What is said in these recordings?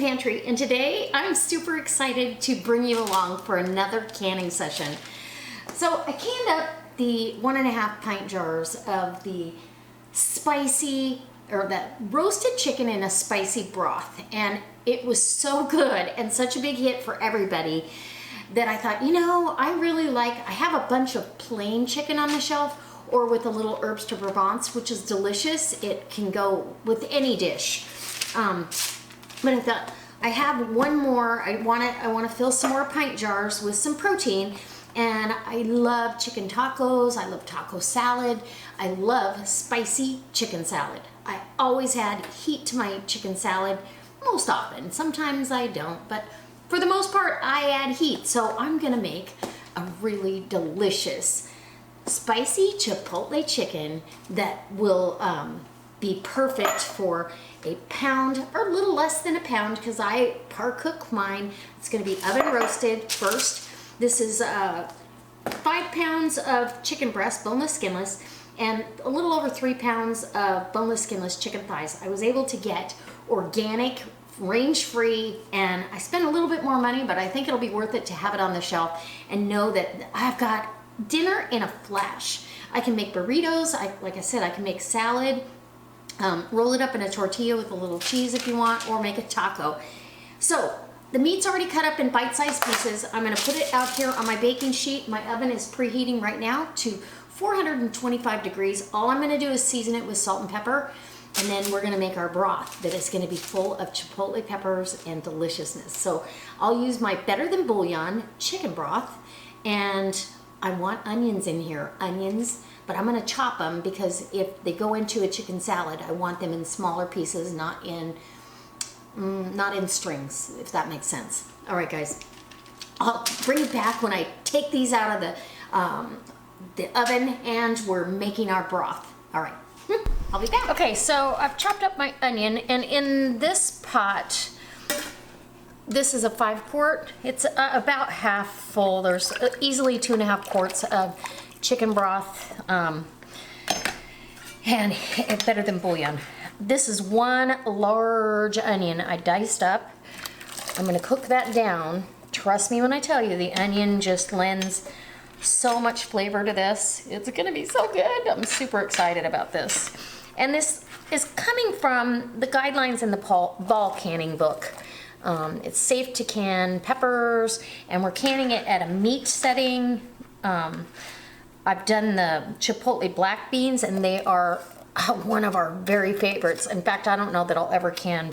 Pantry, and today I'm super excited to bring you along for another canning session. So I canned up the 1.5 pint jars of the spicy, or the roasted chicken in a spicy broth, and it was so good and such a big hit for everybody that I thought, you know, I have a bunch of plain chicken on the shelf, or with a little herbs de Provence, which is delicious. It can go with any dish. But I thought, I have one more. I want to fill some more pint jars with some protein. And I love chicken tacos. I love taco salad. I love spicy chicken salad. I always add heat to my chicken salad, most often. Sometimes I don't, but for the most part, I add heat. So I'm gonna make a really delicious spicy Chipotle chicken that will be perfect for a pound or a little less than a pound, because I par cook mine. It's gonna be oven roasted first. This is 5 pounds of chicken breast, boneless, skinless, and a little over 3 pounds of boneless, skinless chicken thighs. I was able to get organic, range-free, and I spent a little bit more money, but I think it'll be worth it to have it on the shelf and know that I've got dinner in a flash. I can make burritos. Like I said, I can make salad, roll it up in a tortilla with a little cheese if you want, or make a taco. So the meat's already cut up in bite-sized pieces. I'm gonna put it out here on my baking sheet. My oven is preheating right now to 425 degrees. All I'm gonna do is season it with salt and pepper, and then we're gonna make our broth that is gonna be full of chipotle peppers and deliciousness. So I'll use my Better Than Bouillon chicken broth, and I want onions in here, but I'm gonna chop them, because if they go into a chicken salad, I want them in smaller pieces, not in strings, if that makes sense. All right, guys, I'll bring it back when I take these out of the oven and we're making our broth. All right, I'll be back. Okay, so I've chopped up my onion, and in this pot, this is a 5-quart. It's about half full. There's easily 2.5 quarts of chicken broth, and it's Better Than Bouillon. This is 1 large onion I diced up. I'm gonna cook that down. Trust me when I tell you, the onion just lends so much flavor to this. It's gonna be so good. I'm super excited about this. And this is coming from the guidelines in the Ball canning book. It's safe to can peppers, and we're canning it at a meat setting. I've done the Chipotle black beans, and they are one of our very favorites. In fact, I don't know that I'll ever can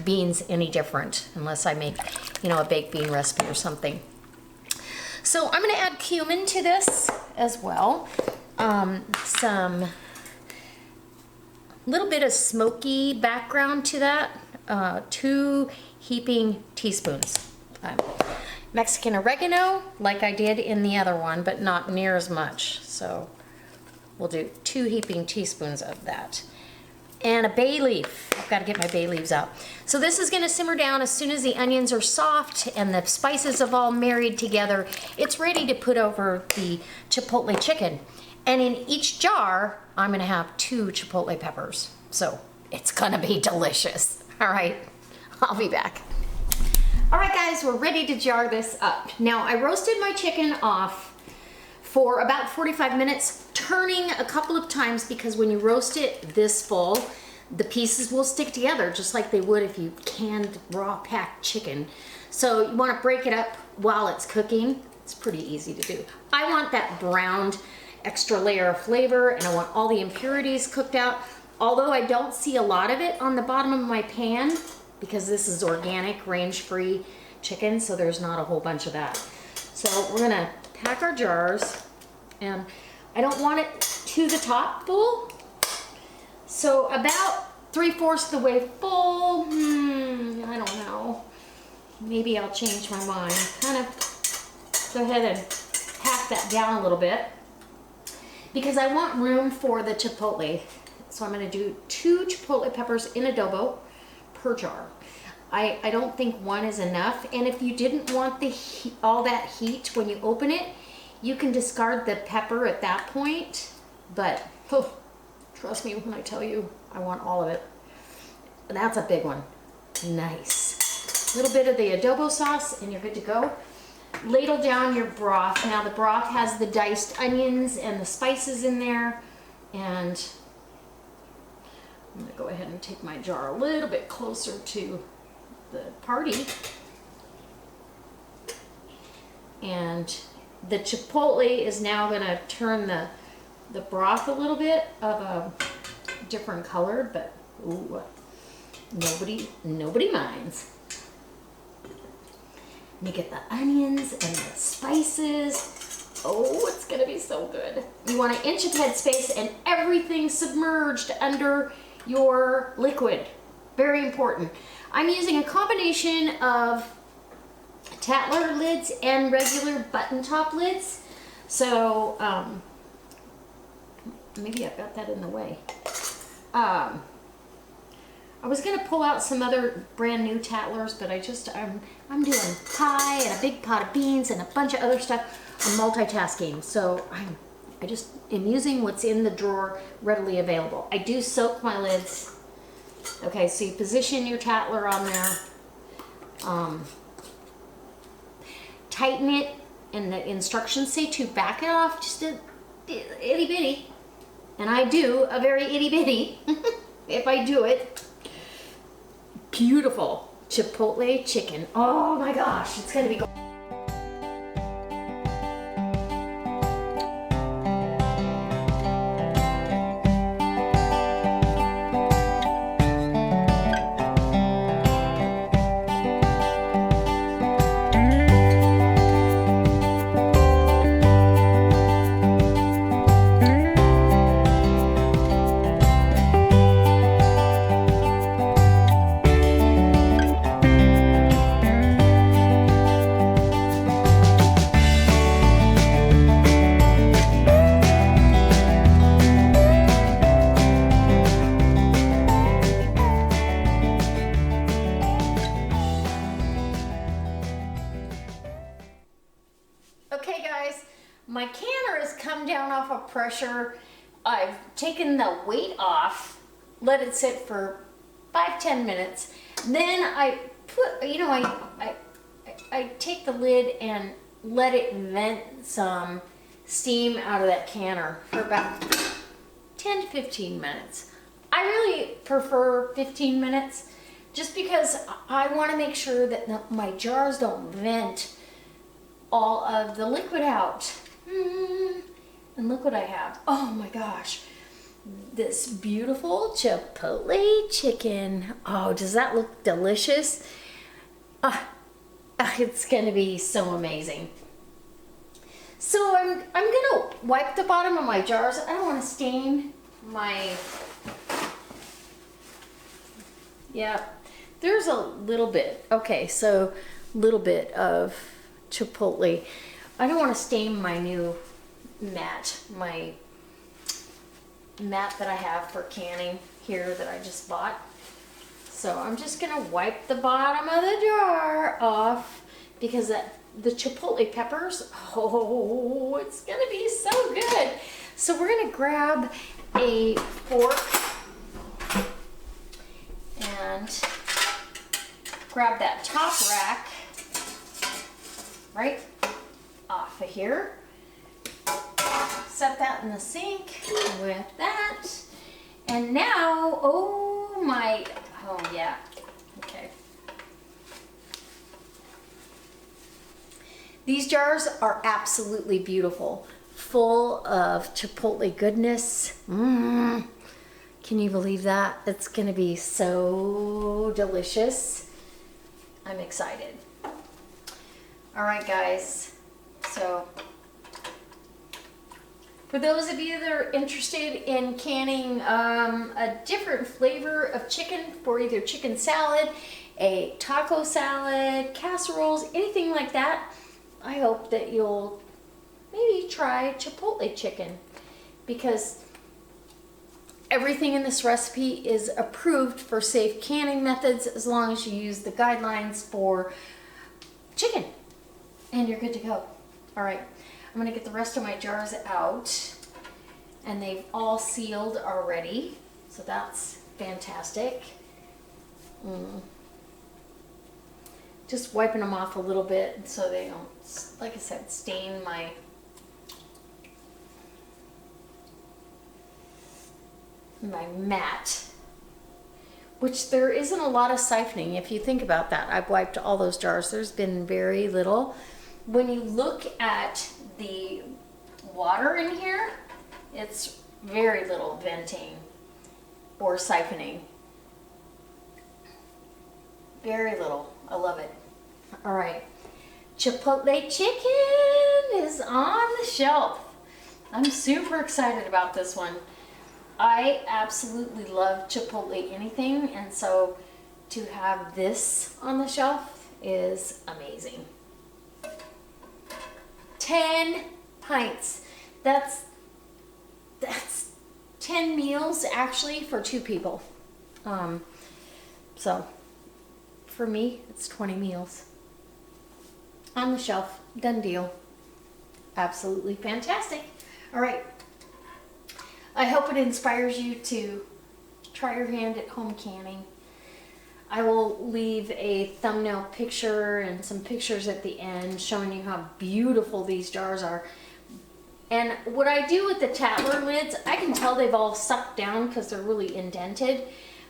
beans any different unless I make, you know, a baked bean recipe or something. So I'm gonna add cumin to this as well. Some little bit of smoky background to that. 2 heaping teaspoons. Mexican oregano, like I did in the other one, but not near as much. So we'll do 2 heaping teaspoons of that. And a bay leaf. I've got to get my bay leaves out. So this is going to simmer down. As soon as the onions are soft and the spices have all married together, it's ready to put over the Chipotle chicken. And in each jar, I'm going to have 2 Chipotle peppers. So it's going to be delicious. All right, I'll be back. All right, guys, we're ready to jar this up. Now, I roasted my chicken off for about 45 minutes, turning a couple of times, because when you roast it this full, the pieces will stick together just like they would if you canned raw packed chicken. So you want to break it up while it's cooking. It's pretty easy to do. I want that browned extra layer of flavor, and I want all the impurities cooked out. Although I don't see a lot of it on the bottom of my pan, because this is organic, range-free chicken, so there's not a whole bunch of that. So we're gonna pack our jars, and I don't want it to the top full. So about 3/4 of the way full. I don't know. Maybe I'll change my mind. Kind of go ahead and pack that down a little bit, because I want room for the chipotle. So I'm gonna do 2 chipotle peppers in adobo per jar. I don't think 1 is enough. And if you didn't want all that heat when you open it, you can discard the pepper at that point. But trust me when I tell you, I want all of it. That's a big one. Nice. A little bit of the adobo sauce and you're good to go. Ladle down your broth. Now the broth has the diced onions and the spices in there. And I'm gonna go ahead and take my jar a little bit closer to the party. And the chipotle is now gonna turn the broth a little bit of a different color, but ooh, nobody minds. And you get the onions and the spices. Oh, it's gonna be so good. You want an inch of headspace and everything submerged under your liquid. Very important. I'm using a combination of Tatler lids and regular button top lids. So, maybe I've got that in the way. I was gonna pull out some other brand new Tatlers, but I'm doing pie and a big pot of beans and a bunch of other stuff. I'm multitasking, so I just am using what's in the drawer readily available. I do soak my lids. Okay, so you position your Tatler on there. Tighten it, and the instructions say to back it off just a itty bitty. And I do a very itty bitty if I do it. Beautiful Chipotle chicken. Oh my gosh, it's gonna be good. Okay guys, my canner has come down off of pressure. I've taken the weight off, let it sit for 5-10 minutes. Then I put, I take the lid and let it vent some steam out of that canner for about 10 to 15 minutes. I really prefer 15 minutes just because I want to make sure that my jars don't vent all of the liquid out. And look what I have. Oh my gosh. This beautiful Chipotle chicken. Oh, does that look delicious? It's gonna be so amazing. So I'm gonna wipe the bottom of my jars. I don't want to stain my, yeah, there's a little bit. Okay, so little bit of Chipotle. I don't want to stain my new mat, my mat that I have for canning here that I just bought. So I'm just gonna wipe the bottom of the jar off because the Chipotle peppers, oh, it's gonna be so good. So we're gonna grab a fork and grab that top rack right off of here. Set that in the sink with that. And now, oh yeah, okay. These jars are absolutely beautiful, full of Chipotle goodness. Can you believe that? It's gonna be so delicious. I'm excited. All right, guys, so for those of you that are interested in canning a different flavor of chicken for either chicken salad, a taco salad, casseroles, anything like that, I hope that you'll maybe try Chipotle chicken because everything in this recipe is approved for safe canning methods as long as you use the guidelines for chicken and you're good to go. All right. I'm gonna get the rest of my jars out and they've all sealed already. So that's fantastic. Just wiping them off a little bit so they don't, like I said, stain my mat. Which there isn't a lot of siphoning if you think about that. I've wiped all those jars. There's been very little. When you look at the water in here, it's very little venting or siphoning. Very little. I love it. All right. Chipotle Chicken is on the shelf. I'm super excited about this one. I absolutely love Chipotle anything, and so to have this on the shelf is amazing. 10 pints. That's 10 meals actually for 2 people. So for me, it's 20 meals. On the shelf, done deal. Absolutely fantastic. All right. I hope it inspires you to try your hand at home canning. I will leave a thumbnail picture and some pictures at the end showing you how beautiful these jars are. And what I do with the Tatler lids, I can tell they've all sucked down because they're really indented.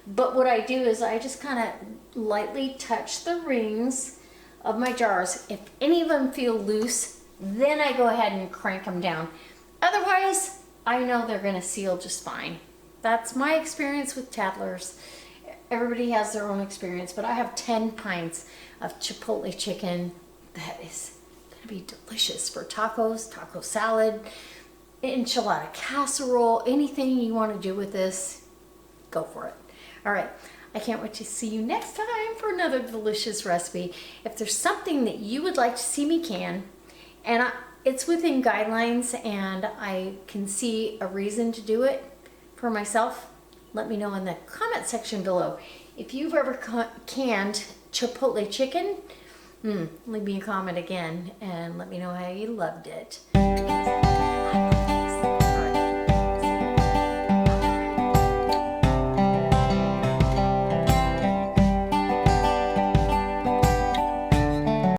But what I do is I just kind of lightly touch the rings of my jars. If any of them feel loose, then I go ahead and crank them down. Otherwise, I know they're going to seal just fine. That's my experience with Tatlers. Everybody has their own experience, but I have 10 pints of Chipotle chicken that is going to be delicious for tacos, taco salad, enchilada casserole, anything you want to do with this, go for it. All right. I can't wait to see you next time for another delicious recipe. If there's something that you would like to see me can, and it's within guidelines and I can see a reason to do it for myself, let me know in the comment section below. If you've ever canned Chipotle chicken, leave me a comment again and let me know how you loved it.